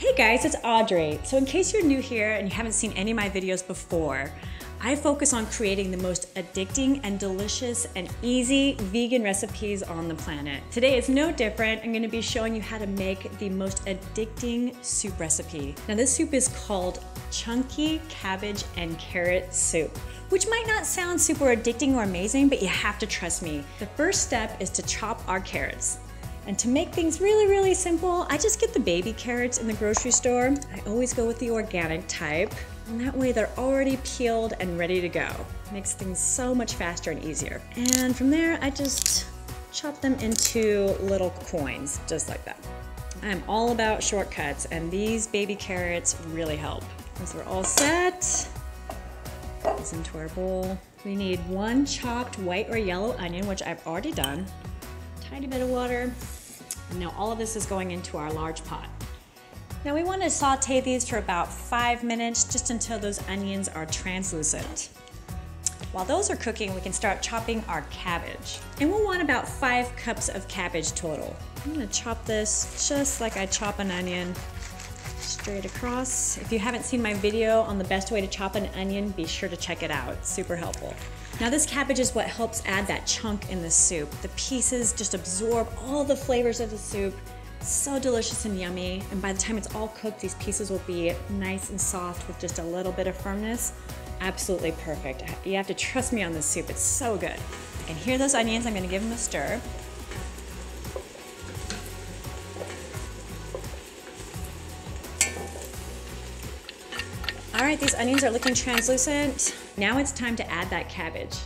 Hey guys, it's Audrey. So in case you're new here and you haven't seen any of my videos before, I focus on creating the most addicting and delicious and easy vegan recipes on the planet. Today is no different. I'm gonna be showing you how to make the most addicting soup recipe. Now this soup is called chunky cabbage and carrot soup, which might not sound super addicting or amazing, but you have to trust me. The first step is to chop our carrots. And to make things really simple, I just get the baby carrots in the grocery store. I always go with the organic type. And that way they're already peeled and ready to go. Makes things so much faster and easier. And from there, I just chop them into little coins, just like that. I'm all about shortcuts, and these baby carrots really help. Once we're all set, put this into our bowl. We need one chopped white or yellow onion, which I've already done. Tiny bit of water. And now all of this is going into our large pot. Now we want to saute these for about 5 minutes, just until those onions are translucent. While those are cooking, we can start chopping our cabbage. And we'll want about 5 cups of cabbage total. I'm gonna chop this just like I chop an onion, straight across. If you haven't seen my video on the best way to chop an onion, be sure to check it out. It's super helpful. Now this cabbage is what helps add that chunk in the soup. The pieces just absorb all the flavors of the soup. So delicious and yummy. And by the time it's all cooked, these pieces will be nice and soft with just a little bit of firmness. Absolutely perfect. You have to trust me on this soup. It's so good. And here are those onions. I'm gonna give them a stir. All right, these onions are looking translucent. Now it's time to add that cabbage.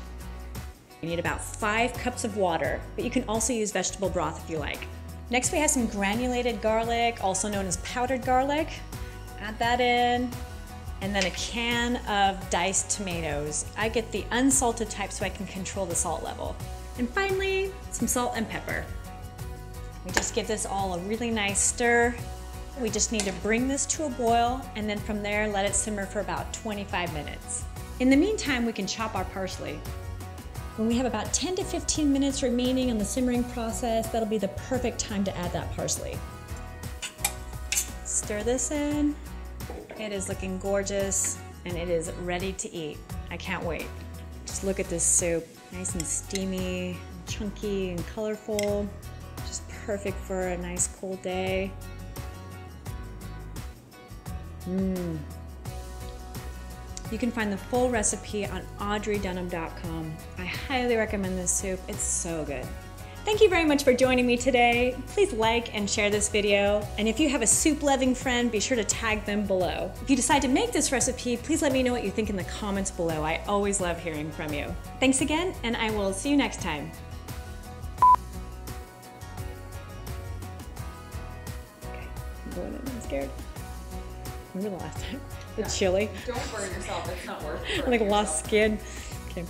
You need about 5 cups of water, but you can also use vegetable broth if you like. Next, we have some granulated garlic, also known as powdered garlic. Add that in, and then a can of diced tomatoes. I get the unsalted type so I can control the salt level. And finally, some salt and pepper. We just give this all a really nice stir. We just need to bring this to a boil, and then from there, let it simmer for about 25 minutes. In the meantime, we can chop our parsley. When we have about 10 to 15 minutes remaining on the simmering process, that'll be the perfect time to add that parsley. Stir this in. It is looking gorgeous, and it is ready to eat. I can't wait. Just look at this soup. Nice and steamy, chunky and colorful. Just perfect for a nice cold day. You can find the full recipe on audreydunham.com. I highly recommend this soup. It's so good. Thank you very much for joining me today. Please like and share this video. And if you have a soup-loving friend, be sure to tag them below. If you decide to make this recipe, please let me know what you think in the comments below. I always love hearing from you. Thanks again, and I will see you next time. Okay, I'm going in. I'm scared. Remember the last time? The chili. Don't burn yourself. It's not worth it. I like lost skin. Okay.